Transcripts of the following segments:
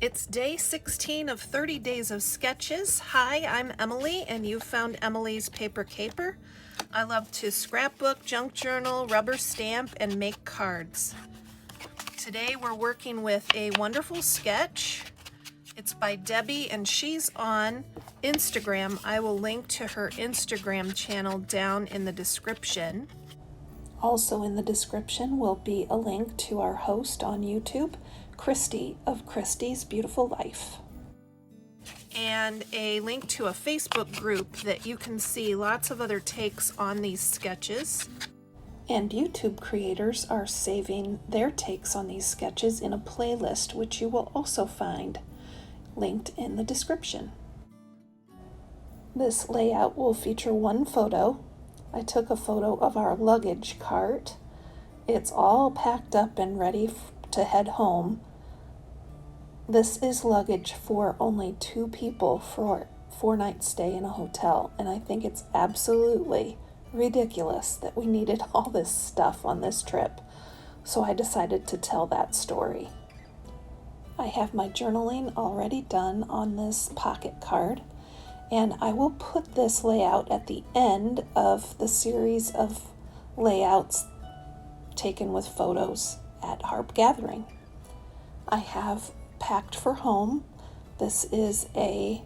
It's day 16 of 30 days of sketches. Hi, I'm Emilee, and you found Emilee's Paper Caper. I love to scrapbook, junk journal, rubber stamp, and make cards. Today we're working with a wonderful sketch. It's by Debbie, and she's on Instagram. I will link to her Instagram channel down in the description. Also in the description will be a link to our host on YouTube, Christy of Christy's Beautiful Life, and a link to a Facebook group that you can see lots of other takes on these sketches. And YouTube creators are saving their takes on these sketches in a playlist, which you will also find linked in the description. This layout will feature one photo. I took a photo of our luggage cart. It's all packed up and ready to head home. This is luggage for only 2 people for 4-night stay in a hotel, and I think it's absolutely ridiculous that we needed all this stuff on this trip, so I decided to tell that story. I have my journaling already done on this pocket card, and I will put this layout at the end of the series of layouts taken with photos at Harp Gathering. I have packed for home. This is a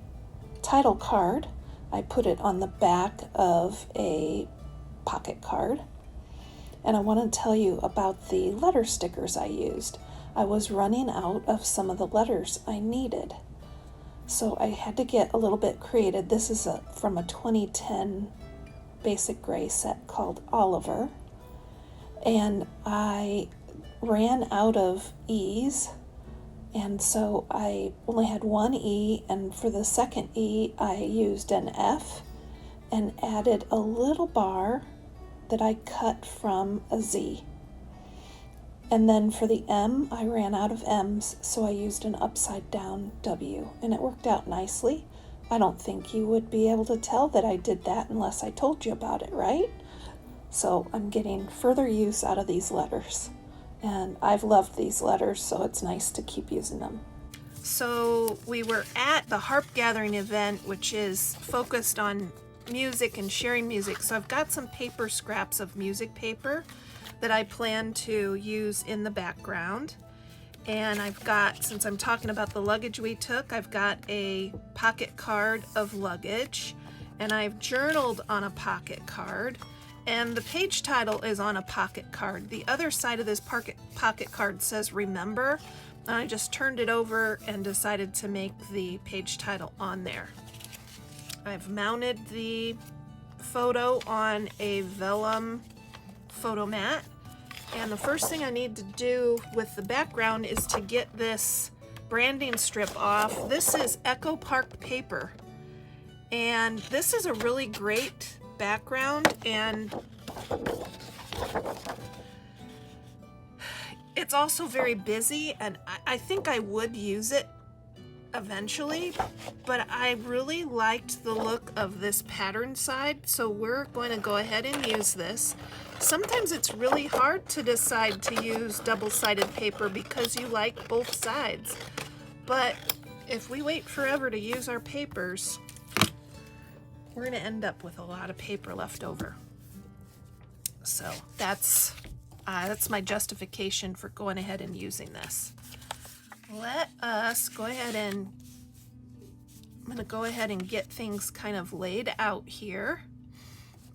title card. I put it on the back of a pocket card. And I want to tell you about the letter stickers I used. I was running out of some of the letters I needed, so I had to get a little bit creative. This is from a 2010 basic gray set called Oliver, and I ran out of E's, and so I only had one E, and for the second E I used an F and added a little bar that I cut from a Z. And then for the M, I ran out of M's, so I used an upside down W, and it worked out nicely. I don't think you would be able to tell that I did that unless I told you about it, right? So I'm getting further use out of these letters, and I've loved these letters, so it's nice to keep using them. So we were at the Harp Gathering event, which is focused on music and sharing music. So I've got some paper scraps of music paper that I plan to use in the background. And I've got, since I'm talking about the luggage we took, I've got a pocket card of luggage, and I've journaled on a pocket card, and the page title is on a pocket card. The other side of this pocket card says remember, and I just turned it over and decided to make the page title on there. I've mounted the photo on a vellum photo mat, and the first thing I need to do with the background is to get this branding strip off. This is Echo Park paper, and this is a really great background, and it's also very busy, and I think I would use it eventually, but I really liked the look of this pattern side, so we're going to go ahead and use this. Sometimes it's really hard to decide to use double-sided paper because you like both sides, but if we wait forever to use our papers, we're going to end up with a lot of paper left over. So that's my justification for going ahead and using this. Let us go ahead and I'm going to go ahead and get things kind of laid out here.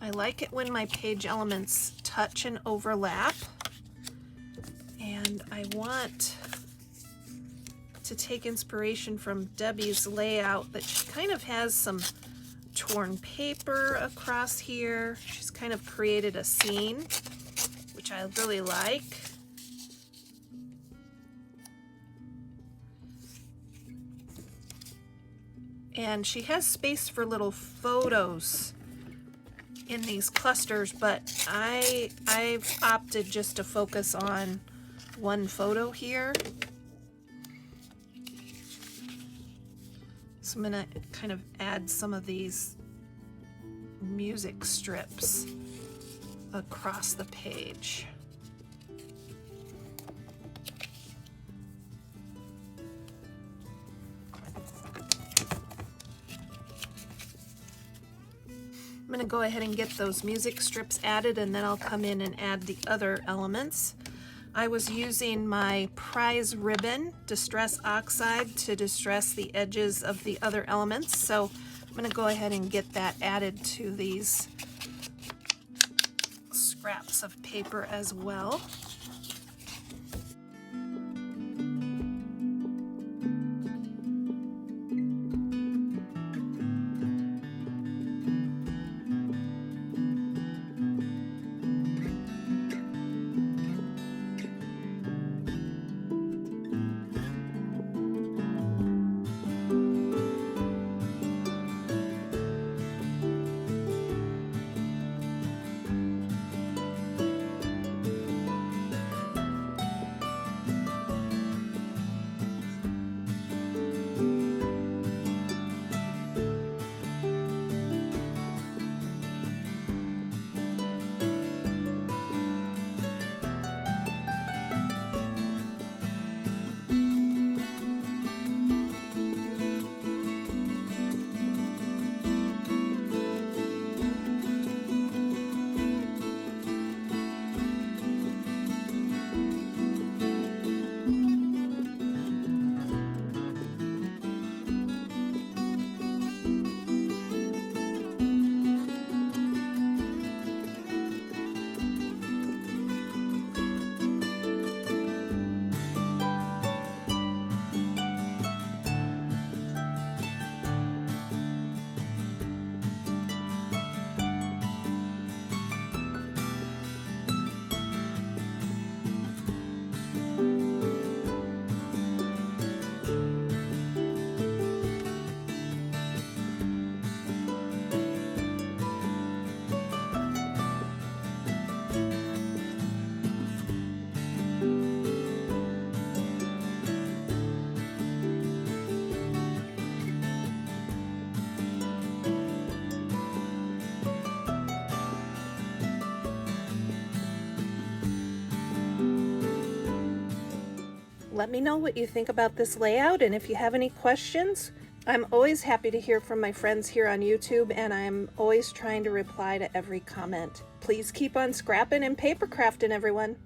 I like it when my page elements touch and overlap, and I want to take inspiration from Debbie's layout that she kind of has some torn paper across here. She's kind of created a scene, which I really like. And she has space for little photos in these clusters, but I've opted just to focus on one photo here. So I'm gonna kind of add some of these music strips across the page. I'm going to go ahead and get those music strips added, and then I'll come in and add the other elements. I was using my prize ribbon distress oxide to distress the edges of the other elements, so I'm going to go ahead and get that added to these scraps of paper as well. Let me know what you think about this layout, and if you have any questions, I'm always happy to hear from my friends here on YouTube, and I'm always trying to reply to every comment. Please keep on scrapping and paper crafting, everyone.